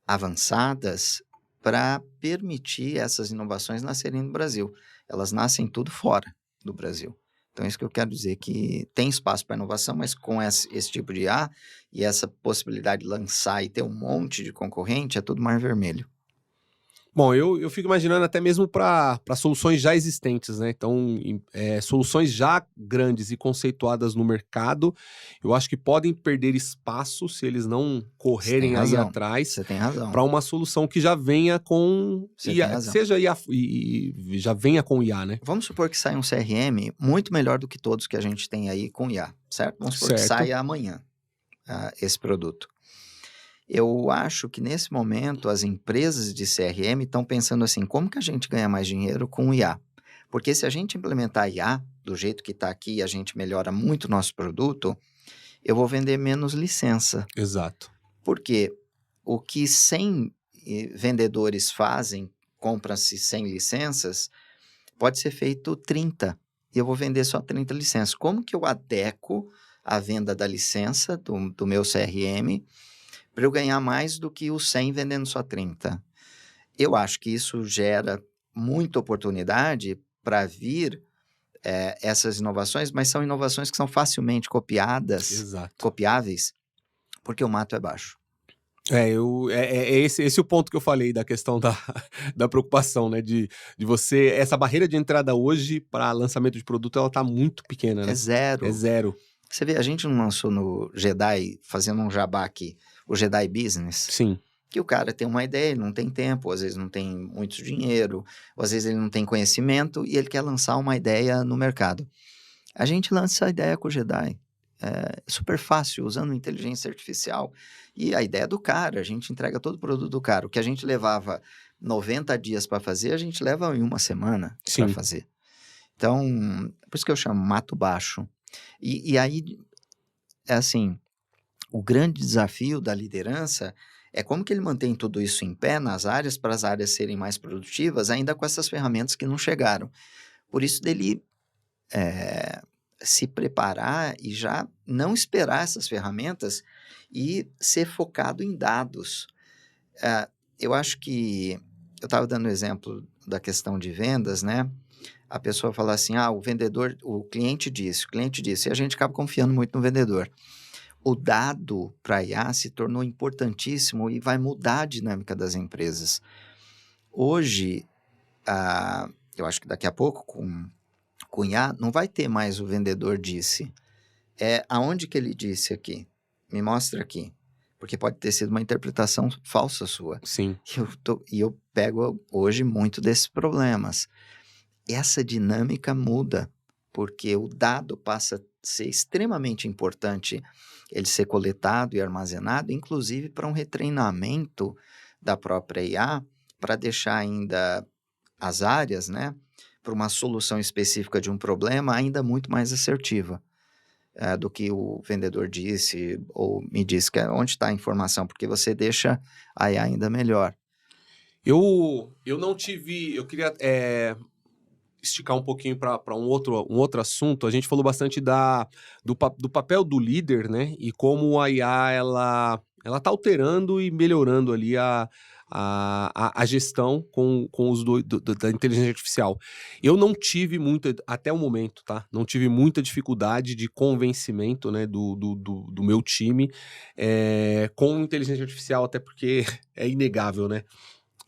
avançadas para permitir essas inovações nascerem no Brasil. Elas nascem tudo fora do Brasil. Então, é isso que eu quero dizer, que tem espaço para inovação, mas com esse tipo de IA e essa possibilidade de lançar e ter um monte de concorrente, é tudo mar vermelho. Bom, eu fico imaginando até mesmo para soluções já existentes, né? Então, soluções já grandes e conceituadas no mercado, eu acho que podem perder espaço se eles não correrem aí atrás. Você tem razão. Para uma solução que já venha com IA, seja IA e já venha com IA, né? Vamos supor que saia um CRM muito melhor do que todos que a gente tem aí com IA, certo? Vamos supor que saia amanhã esse produto. Eu acho que nesse momento as empresas de CRM estão pensando assim, como que a gente ganha mais dinheiro com o IA? Porque se a gente implementar IA do jeito que está aqui e a gente melhora muito o nosso produto, eu vou vender menos licença. Exato. Porque o que 100 vendedores fazem, compram-se 100 licenças, pode ser feito 30. E eu vou vender só 30 licenças. Como que eu adequo a venda da licença do meu CRM para eu ganhar mais do que os 100 vendendo só 30? Eu acho que isso gera muita oportunidade para vir essas inovações, mas são inovações que são facilmente Exato. copiáveis, porque o mato é baixo. É esse o ponto que eu falei da questão da preocupação, né? De você. Essa barreira de entrada hoje para lançamento de produto, ela tá muito pequena, É né? É zero. zero. Você vê, a gente não lançou no Jedi, fazendo um jabá aqui, o Jedi Business, Sim. que o cara tem uma ideia, ele não tem tempo, às vezes não tem muito dinheiro, ou às vezes ele não tem conhecimento e ele quer lançar uma ideia no mercado. A gente lança a ideia com o Jedi. É super fácil, usando inteligência artificial. E a ideia é do cara, a gente entrega todo o produto do cara. O que a gente levava 90 dias para fazer, a gente leva em uma semana para Sim. fazer. Então, por isso que eu chamo mato baixo. E aí, é assim, o grande desafio da liderança é como que ele mantém tudo isso em pé nas áreas, para as áreas serem mais produtivas, ainda com essas ferramentas que não chegaram. Por isso dele se preparar e já não esperar essas ferramentas e ser focado em dados. Eu acho que, eu estava dando o exemplo da questão de vendas, né? A pessoa fala assim, o cliente disse, e a gente acaba confiando muito no vendedor. O dado para a IA se tornou importantíssimo e vai mudar a dinâmica das empresas. Hoje, eu acho que daqui a pouco, com IA, não vai ter mais o vendedor disse. Aonde que ele disse aqui? Me mostra aqui. Porque pode ter sido uma interpretação falsa sua. Sim. E eu pego hoje muito desses problemas. Essa dinâmica muda, porque o dado passa a ser extremamente importante ele ser coletado e armazenado, inclusive para um retreinamento da própria IA, para deixar ainda as áreas, né, para uma solução específica de um problema ainda muito mais assertiva do que o vendedor disse ou me disse, que é onde está a informação, porque você deixa a IA ainda melhor. Eu não tive. Eu queria esticar um pouquinho para um outro assunto. A gente falou bastante do papel do líder, né? E como a IA ela tá alterando e melhorando ali a gestão com os da inteligência artificial. Eu não tive muita, até o momento, tá? Não tive muita dificuldade de convencimento, né, do meu time com inteligência artificial, até porque é inegável, né?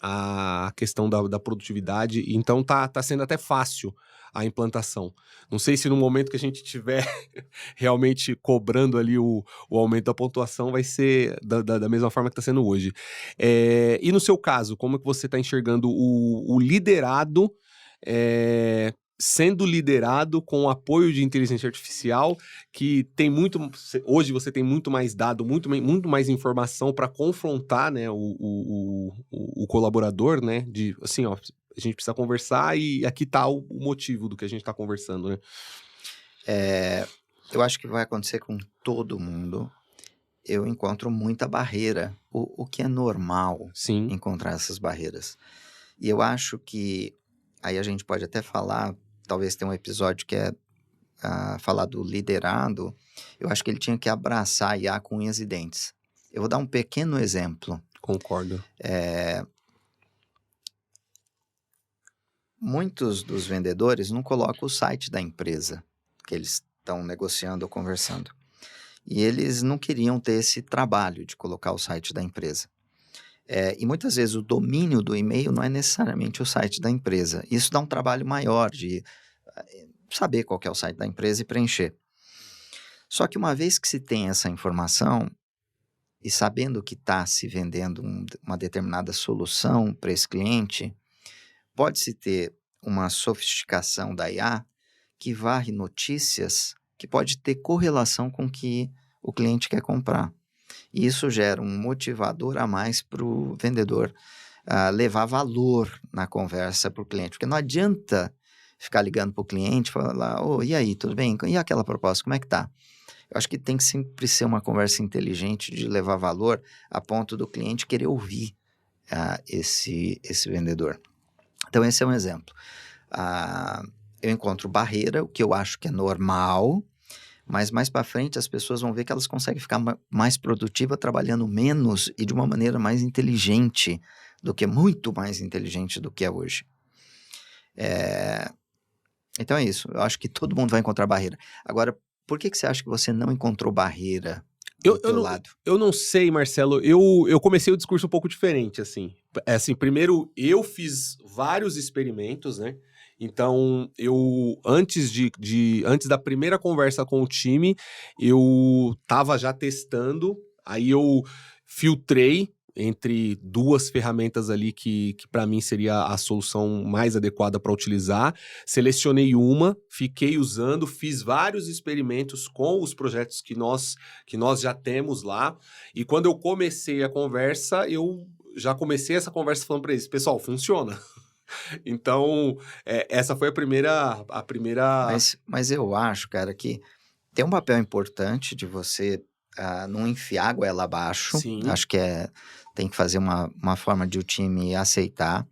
A questão da produtividade, então tá sendo até fácil a implantação. Não sei se no momento que a gente tiver realmente cobrando ali o aumento da pontuação vai ser da mesma forma que está sendo hoje. E no seu caso, como é que você está enxergando o liderado sendo liderado com o apoio de inteligência artificial, que tem muito. Hoje você tem muito mais dado, muito mais informação para confrontar, né, o colaborador, né? De assim, ó, a gente precisa conversar e aqui está o motivo do que a gente está conversando, né? Eu acho que vai acontecer com todo mundo. Eu encontro muita barreira, o que é normal. Sim. Encontrar essas barreiras. E eu acho que aí a gente pode até falar, talvez tenha um episódio que é falar do liderado. Eu acho que ele tinha que abraçar a IA com unhas e dentes. Eu vou dar um pequeno exemplo. Concordo. Muitos dos vendedores não colocam o site da empresa que eles estão negociando ou conversando. E eles não queriam ter esse trabalho de colocar o site da empresa. E muitas vezes o domínio do e-mail não é necessariamente o site da empresa. Isso dá um trabalho maior de saber qual que é o site da empresa e preencher. Só que uma vez que se tem essa informação e sabendo que está se vendendo uma determinada solução para esse cliente, pode-se ter uma sofisticação da IA que varre notícias que pode ter correlação com o que o cliente quer comprar. E isso gera um motivador a mais para o vendedor levar valor na conversa para o cliente. Porque não adianta ficar ligando para o cliente e falar, e aí, tudo bem? E aquela proposta, como é que tá? Eu acho que tem que sempre ser uma conversa inteligente de levar valor a ponto do cliente querer ouvir esse vendedor. Então, esse é um exemplo. Eu encontro barreira, o que eu acho que é normal, mas mais para frente as pessoas vão ver que elas conseguem ficar mais produtivas trabalhando menos e de uma maneira mais inteligente muito mais inteligente do que é hoje. Então é isso, eu acho que todo mundo vai encontrar barreira. Agora, por que você acha que você não encontrou barreira do Eu, eu, teu não, lado? eu não sei, Marcelo, eu comecei o discurso um pouco diferente, assim. Assim, primeiro, eu fiz vários experimentos, né? Então, antes da primeira conversa com o time, eu tava já testando, aí eu filtrei entre duas ferramentas ali que para mim seria a solução mais adequada para utilizar. Selecionei uma, fiquei usando, fiz vários experimentos com os projetos que nós já temos lá. E quando eu comecei a conversa, eu já comecei essa conversa falando para eles, pessoal, funciona. Então, essa foi a primeira. Mas eu acho, cara, que tem um papel importante de você não enfiar a goela abaixo. Sim. Acho que tem que fazer uma forma de o time aceitar.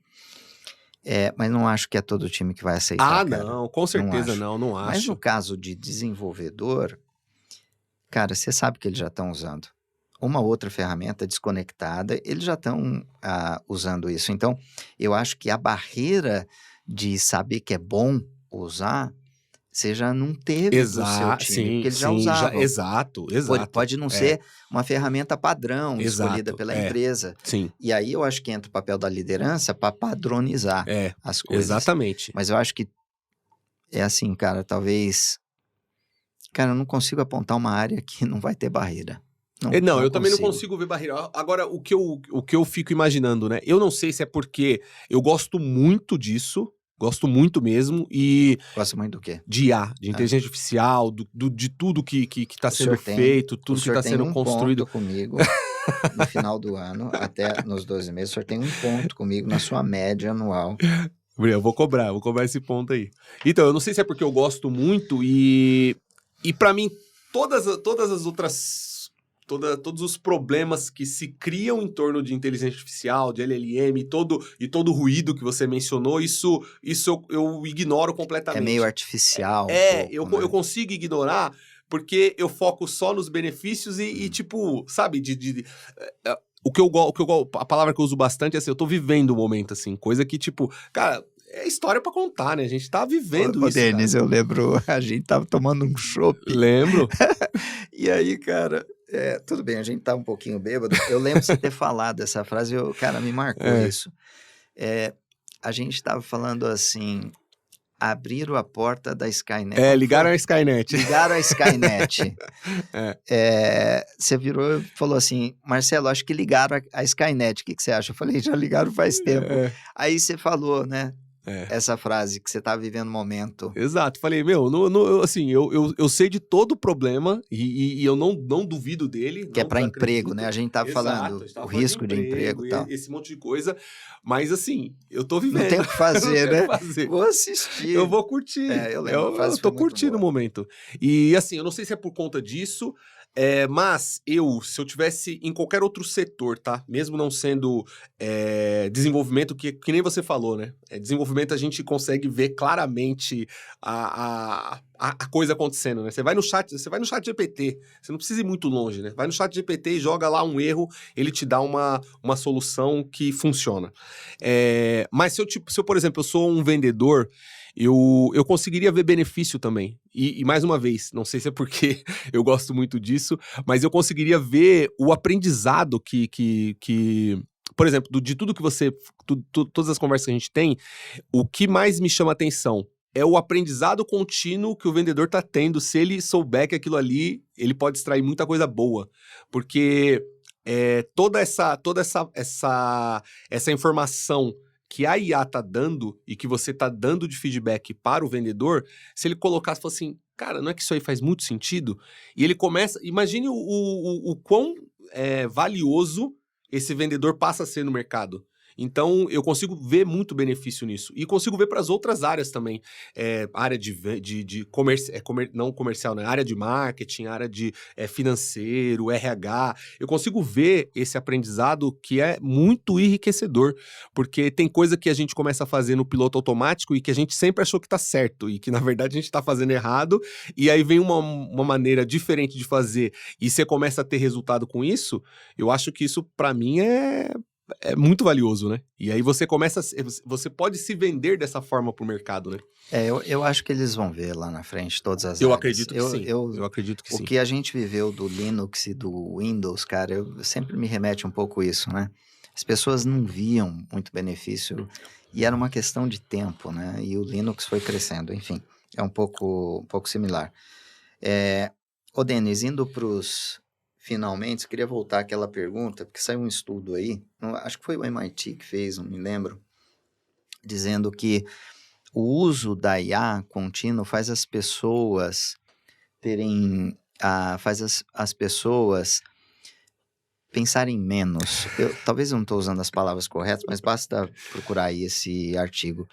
Mas não acho que é todo time que vai aceitar, cara. Não, com Não certeza acho. não Mas no acho. caso de desenvolvedor, cara, você sabe que eles já estão usando. Uma outra ferramenta desconectada, eles já estão usando isso. Então, eu acho que a barreira de saber que é bom usar, você já não teve do seu time, porque Sim, eles já sim, já, usavam. exato. Pode não ser uma ferramenta padrão escolhida Exato, pela empresa. sim, E aí eu acho que entra o papel da liderança para padronizar as coisas. exatamente. Mas eu acho que é assim, cara, talvez... Cara, eu não consigo apontar uma área que não vai ter barreira. Não, Não eu também não consigo. consigo ver barreira. Agora, o que eu fico imaginando, né? Eu não sei se é porque eu gosto muito disso, gosto muito mesmo, e Gosta muito do quê? de IA, de inteligência artificial, de tudo que tá O sendo senhor tem, feito, o tudo que senhor tá tem sendo um construído. ponto comigo no final do ano, até nos 12 meses, o senhor tem um ponto comigo na sua média anual. Eu vou cobrar esse ponto aí. Então, eu não sei se é porque eu gosto muito e para mim, todas as outras. Todos os problemas que se criam em torno de inteligência artificial, de LLM, e todo o ruído que você mencionou, isso eu ignoro completamente. É meio artificial um pouco, eu né? consigo ignorar porque eu foco só nos benefícios e tipo, sabe, a palavra que eu uso bastante é assim, eu tô vivendo o momento, assim, coisa que, tipo, cara, é história pra contar, né? A gente tá vivendo Ô, isso, Denis, cara. eu lembro, a gente tava tomando um chopp. Lembro. E aí, cara, tudo bem, a gente tá um pouquinho bêbado. Eu lembro você ter falado essa frase, cara, me marcou isso. A gente tava falando assim, abriram a porta da Skynet. Como Ligaram foi? a Skynet. Ligaram a Skynet. Você virou e falou assim, Marcelo, acho que ligaram a Skynet, o que você acha? Eu falei, já ligaram faz tempo. Aí você falou, né, essa frase, que você tá vivendo um momento. Exato, falei, assim, eu sei de todo o problema e eu não duvido dele. Que é não para emprego, desacredito. né? A gente tava Exato, falando a gente tava o falando risco de emprego e tal. esse monte de coisa, mas assim, eu tô vivendo. Não tem o que fazer, Não tem o né? que fazer. Vou assistir. Eu vou curtir. Eu lembro, a frase eu tô foi muito curtindo o boa. momento. E assim, eu não sei se é por conta disso, mas se eu tivesse em qualquer outro setor, tá? Mesmo não sendo desenvolvimento, que nem você falou, né? Desenvolvimento a gente consegue ver claramente a coisa acontecendo, né? Você vai no chat GPT, você não precisa ir muito longe, né? Vai no chat GPT e joga lá um erro, ele te dá uma solução que funciona. Mas se eu, por exemplo, eu sou um vendedor, eu conseguiria ver benefício também. E mais uma vez, não sei se é porque eu gosto muito disso, mas eu conseguiria ver o aprendizado que por exemplo, de tudo que todas as conversas que a gente tem, o que mais me chama atenção é o aprendizado contínuo que o vendedor está tendo. Se ele souber que aquilo ali, ele pode extrair muita coisa boa. Porque toda essa informação que a IA tá dando e que você tá dando de feedback para o vendedor, se ele colocasse e falasse assim, cara, não é que isso aí faz muito sentido? E ele começa... Imagine o quão valioso esse vendedor passa a ser no mercado. Então, eu consigo ver muito benefício nisso. E consigo ver para as outras áreas também. Área de comércio, não comercial, né? Área de marketing, área de financeiro, RH. Eu consigo ver esse aprendizado que é muito enriquecedor. Porque tem coisa que a gente começa a fazer no piloto automático e que a gente sempre achou que tá certo. E que, na verdade, a gente tá fazendo errado. E aí vem uma maneira diferente de fazer e você começa a ter resultado com isso. Eu acho que isso, para mim, é muito valioso, né? E aí você você pode se vender dessa forma pro mercado, né? Eu acho que eles vão ver lá na frente todas as Eu áreas. acredito que sim. Eu acredito que O sim. que a gente viveu do Linux e do Windows, cara, sempre me remete um pouco isso, né? As pessoas não viam muito benefício e era uma questão de tempo, né? E o Linux foi crescendo, enfim, é um pouco similar. Ô, Denis, indo para os finalmente, queria voltar àquela pergunta, porque saiu um estudo aí, acho que foi o MIT que fez, não me lembro, dizendo que o uso da IA contínuo faz as pessoas faz as pessoas pensarem menos. Talvez eu não estou usando as palavras corretas, mas basta procurar aí esse artigo.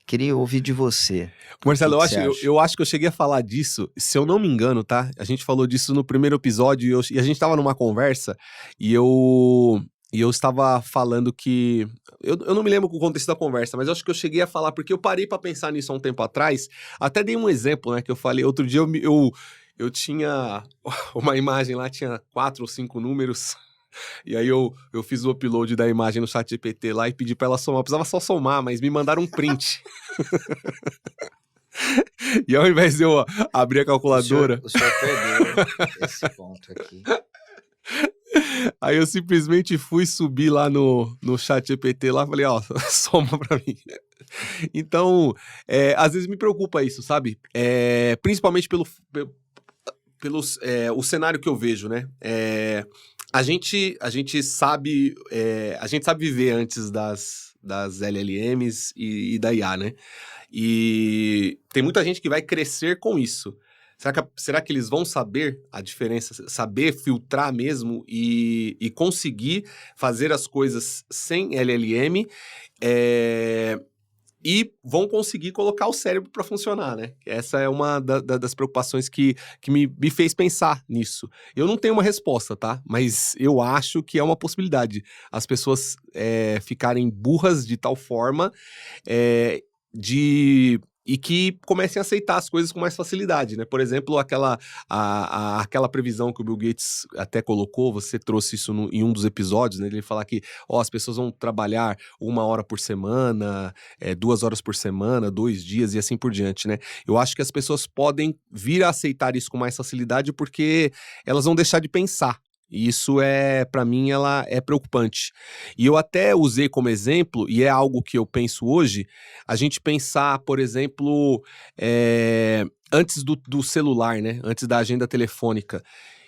Queria ouvir de você. O Marcelo, que você acha? eu acho que eu cheguei a falar disso, se eu não me engano, tá? A gente falou disso no primeiro episódio e a gente tava numa conversa e eu estava falando que. Eu não me lembro o contexto da conversa, mas eu acho que eu cheguei a falar, porque eu parei pra pensar nisso há um tempo atrás. Até dei um exemplo, né? Que eu falei. Outro dia eu tinha uma imagem lá, tinha 4 ou 5 números. E aí eu fiz o upload da imagem no chat GPT lá e pedi pra ela somar. Eu precisava só somar, mas me mandaram um print. E ao invés de eu abrir a calculadora. O senhor perdeu esse ponto aqui. Aí eu simplesmente fui subir lá no chat GPT lá e falei, ó, soma pra mim. Então, às vezes me preocupa isso, sabe? Principalmente pelo o cenário que eu vejo, né? A gente sabe viver antes das LLMs e da IA, né? E tem muita gente que vai crescer com isso. Será que eles vão saber a diferença, saber filtrar mesmo e conseguir fazer as coisas sem LLM? E vão conseguir colocar o cérebro para funcionar, né? Essa é uma das preocupações que me fez pensar nisso. Eu não tenho uma resposta, tá? Mas eu acho que é uma possibilidade. As pessoas ficarem burras de tal forma e que comecem a aceitar as coisas com mais facilidade, né? Por exemplo, aquela previsão que o Bill Gates até colocou, você trouxe isso em um dos episódios, né? Ele falar que as pessoas vão trabalhar 1 hora por semana, 2 horas por semana, 2 dias e assim por diante, né? Eu acho que as pessoas podem vir a aceitar isso com mais facilidade porque elas vão deixar de pensar. E isso para mim, ela é preocupante. E eu até usei como exemplo, e é algo que eu penso hoje, a gente pensar, por exemplo, antes do celular, né? Antes da agenda telefônica.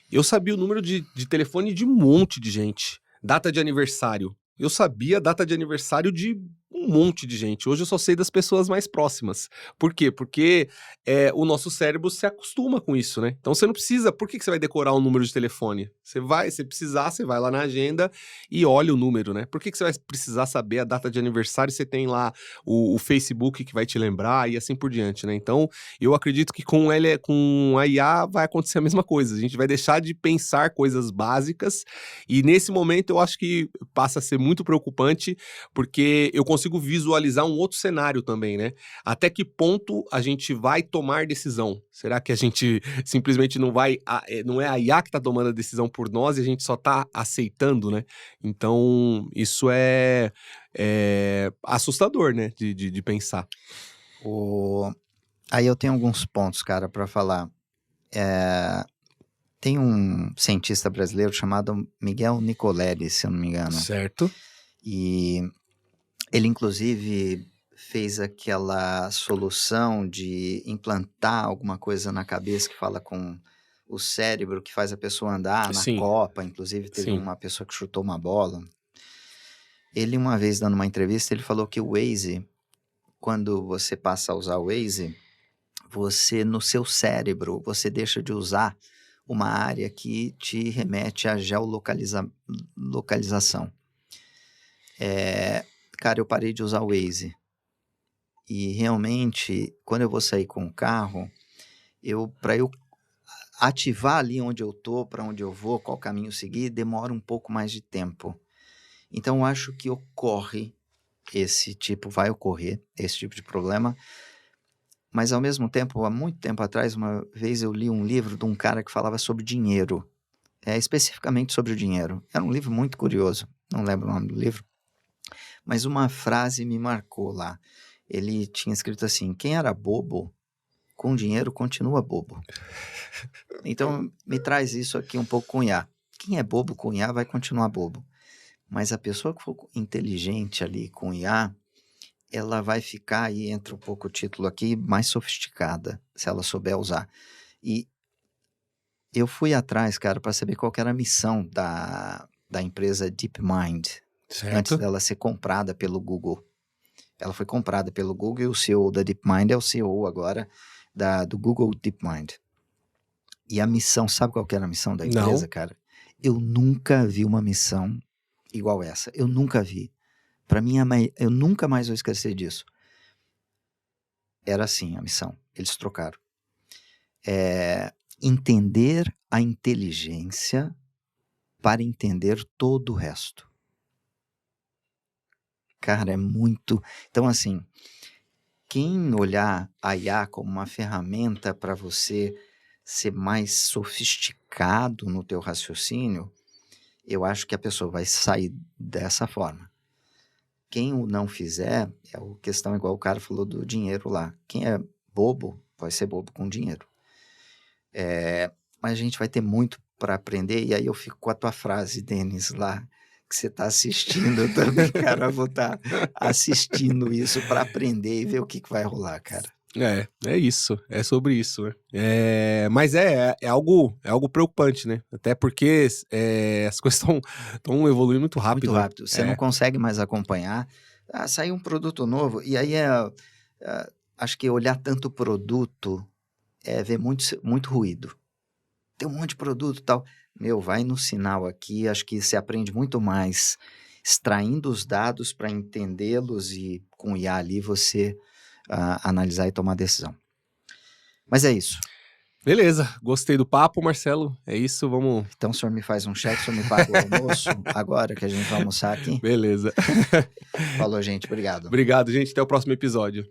Eu sabia o número de telefone de um monte de gente. Data de aniversário. Eu sabia a data de aniversário de um monte de gente. Hoje eu só sei das pessoas mais próximas. Por quê? Porque o nosso cérebro se acostuma com isso, né? Então você não precisa. Por que você vai decorar um número de telefone? Se precisar, você vai lá na agenda e olha o número, né? Por que você vai precisar saber a data de aniversário? Você tem lá o Facebook que vai te lembrar e assim por diante, né? Então eu acredito que com a IA vai acontecer a mesma coisa. A gente vai deixar de pensar coisas básicas e nesse momento eu acho que passa a ser muito preocupante porque eu consigo visualizar um outro cenário também, né? Até que ponto a gente vai tomar decisão? Será que a gente simplesmente não é a IA que está tomando a decisão por nós e a gente só está aceitando, né? Então, isso é assustador, né? De pensar. Aí eu tenho alguns pontos, cara, para falar. Tem um cientista brasileiro chamado Miguel Nicoleles, se eu não me engano. Certo. E ele, inclusive, fez aquela solução de implantar alguma coisa na cabeça que fala com o cérebro, que faz a pessoa andar na Copa. Inclusive, teve uma pessoa que chutou uma bola. Ele, uma vez, dando uma entrevista, ele falou que o Waze, quando você passa a usar o Waze, você, no seu cérebro, você deixa de usar uma área que te remete à geolocalização. Cara, eu parei de usar o Waze. E realmente, quando eu vou sair com o carro, para eu ativar ali onde eu tô, para onde eu vou, qual caminho seguir, demora um pouco mais de tempo. Então, eu acho que vai ocorrer esse tipo de problema. Mas, ao mesmo tempo, há muito tempo atrás, uma vez eu li um livro de um cara que falava sobre dinheiro. Especificamente sobre o dinheiro. Era um livro muito curioso. Não lembro o nome do livro. mas uma frase me marcou lá. Ele tinha escrito assim: quem era bobo, com dinheiro continua bobo. Então, me traz isso aqui um pouco com IA. Quem é bobo com IA vai continuar bobo. Mas a pessoa que for inteligente ali com IA, ela vai ficar, aí entra um pouco o título aqui, mais sofisticada, se ela souber usar. E eu fui atrás, cara, para saber qual que era a missão da empresa DeepMind, antes Certo? dela ser comprada pelo Google. Ela foi comprada pelo Google e o CEO da DeepMind é o CEO agora do Google DeepMind. E a missão, sabe qual que era a missão da empresa, Não. cara? Eu nunca vi uma missão igual essa. Eu nunca vi. Para mim, eu nunca mais vou esquecer disso. Era assim a missão. Eles trocaram. Entender a inteligência para entender todo o resto. Cara, é muito... Então, assim, quem olhar a IA como uma ferramenta para você ser mais sofisticado no teu raciocínio, eu acho que a pessoa vai sair dessa forma. Quem o não fizer, é a questão igual o cara falou do dinheiro lá. Quem é bobo, vai ser bobo com dinheiro. Mas a gente vai ter muito para aprender, e aí eu fico com a tua frase, Denis, lá, que você está assistindo, eu também, cara, eu vou estar assistindo isso para aprender e ver o que vai rolar, cara. É isso, é sobre isso, né? Mas é algo preocupante, né? Até porque as coisas estão evoluindo muito Muito rápido, né? rápido, você não consegue mais acompanhar. Saiu um produto novo, e aí acho que olhar tanto produto é ver muito ruído. Tem um monte de produto e tal. Meu, vai no sinal aqui, acho que você aprende muito mais extraindo os dados para entendê-los e com o IA ali você analisar e tomar decisão. Mas é isso. Beleza, gostei do papo, Marcelo. É isso, vamos. Então o senhor me faz um cheque, o senhor me paga o almoço agora que a gente vai almoçar aqui? Beleza. Falou, gente. Obrigado. Obrigado, gente. Até o próximo episódio.